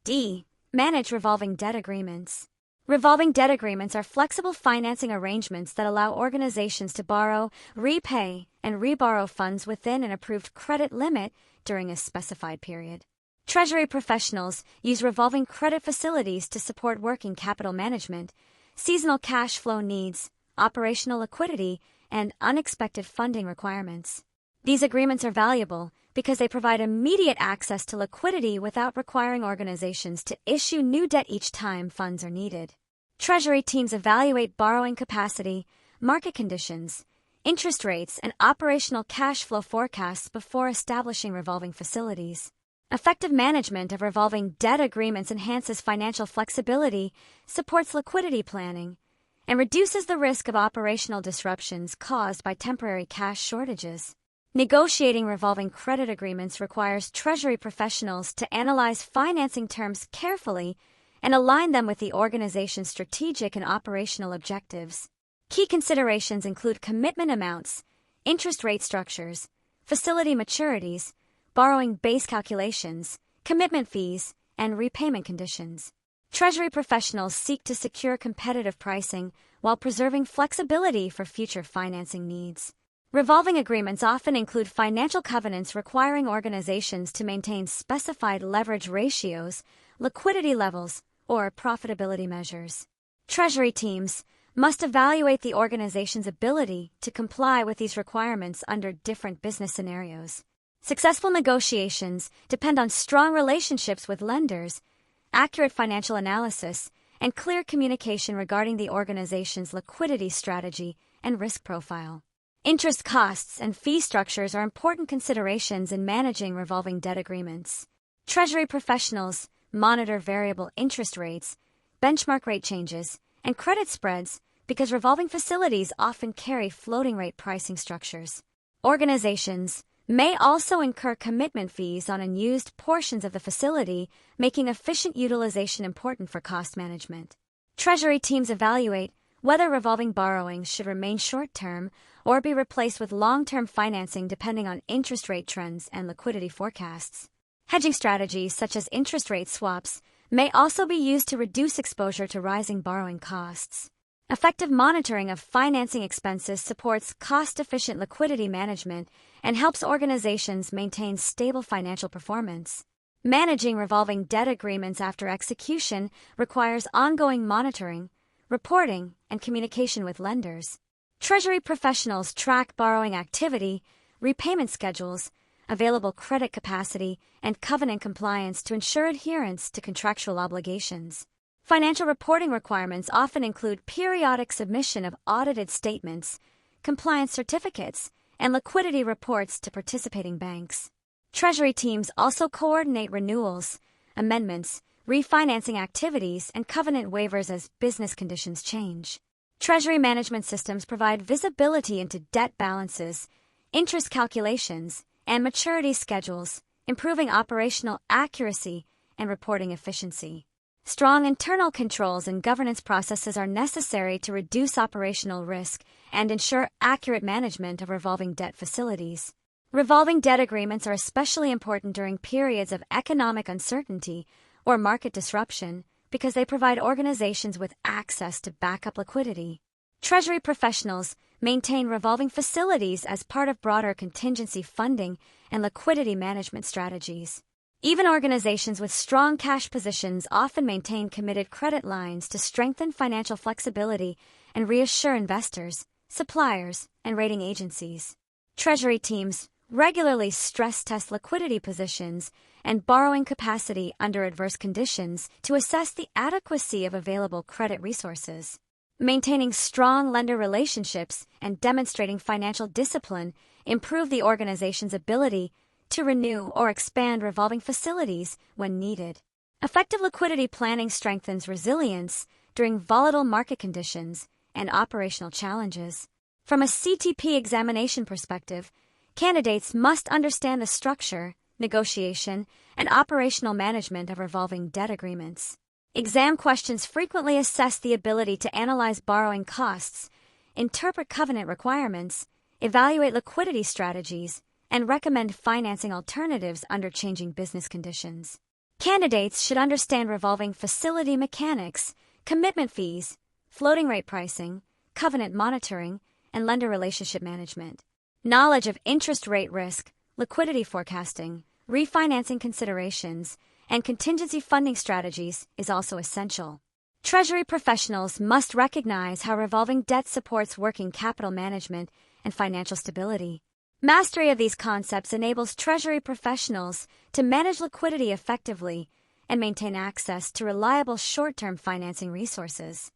D. Manage revolving debt agreements. Revolving debt agreements are flexible financing arrangements that allow organizations to borrow, repay, and reborrow funds within an approved credit limit during a specified period. Treasury professionals use revolving credit facilities to support working capital management, seasonal cash flow needs, operational liquidity, and unexpected funding requirements. These agreements are valuable because they provide immediate access to liquidity without requiring organizations to issue new debt each time funds are needed. Treasury teams evaluate borrowing capacity, market conditions, interest rates, and operational cash flow forecasts before establishing revolving facilities. Effective management of revolving debt agreements enhances financial flexibility, supports liquidity planning, and reduces the risk of operational disruptions caused by temporary cash shortages. Negotiating revolving credit agreements requires Treasury professionals to analyze financing terms carefully and align them with the organization's strategic and operational objectives. Key considerations include commitment amounts, interest rate structures, facility maturities, borrowing base calculations, commitment fees, and repayment conditions. Treasury professionals seek to secure competitive pricing while preserving flexibility for future financing needs. Revolving agreements often include financial covenants requiring organizations to maintain specified leverage ratios, liquidity levels, or profitability measures. Treasury teams must evaluate the organization's ability to comply with these requirements under different business scenarios. Successful negotiations depend on strong relationships with lenders, accurate financial analysis, and clear communication regarding the organization's liquidity strategy and risk profile. Interest costs and fee structures are important considerations in managing revolving debt agreements. Treasury professionals monitor variable interest rates, benchmark rate changes, and credit spreads because revolving facilities often carry floating rate pricing structures. Organizations may also incur commitment fees on unused portions of the facility, making efficient utilization important for cost management. Treasury teams evaluate whether revolving borrowings should remain short-term or be replaced with long-term financing depending on interest rate trends and liquidity forecasts. Hedging strategies such as interest rate swaps may also be used to reduce exposure to rising borrowing costs. Effective monitoring of financing expenses supports cost-efficient liquidity management and helps organizations maintain stable financial performance. Managing revolving debt agreements after execution requires ongoing monitoring, reporting, and communication with lenders. Treasury professionals track borrowing activity, repayment schedules, available credit capacity, and covenant compliance to ensure adherence to contractual obligations. Financial reporting requirements often include periodic submission of audited statements, compliance certificates, and liquidity reports to participating banks. Treasury teams also coordinate renewals, amendments, refinancing activities, and covenant waivers as business conditions change. Treasury management systems provide visibility into debt balances, interest calculations, and maturity schedules, improving operational accuracy and reporting efficiency. Strong internal controls and governance processes are necessary to reduce operational risk and ensure accurate management of revolving debt facilities. Revolving debt agreements are especially important during periods of economic uncertainty or market disruption because they provide organizations with access to backup liquidity. Treasury professionals maintain revolving facilities as part of broader contingency funding and liquidity management strategies. Even organizations with strong cash positions often maintain committed credit lines to strengthen financial flexibility and reassure investors, suppliers, and rating agencies. Treasury teams regularly stress-test liquidity positions and borrowing capacity under adverse conditions to assess the adequacy of available credit resources. Maintaining strong lender relationships and demonstrating financial discipline improve the organization's ability to renew or expand revolving facilities when needed. Effective liquidity planning strengthens resilience during volatile market conditions and operational challenges. From a CTP examination perspective, candidates must understand the structure, negotiation, and operational management of revolving debt agreements. Exam questions frequently assess the ability to analyze borrowing costs, interpret covenant requirements, evaluate liquidity strategies, and recommend financing alternatives under changing business conditions. Candidates should understand revolving facility mechanics, commitment fees, floating rate pricing, covenant monitoring, and lender relationship management. Knowledge of interest rate risk, liquidity forecasting, refinancing considerations, and contingency funding strategies is also essential. Treasury professionals must recognize how revolving debt supports working capital management and financial stability. Mastery of these concepts enables Treasury professionals to manage liquidity effectively and maintain access to reliable short-term financing resources.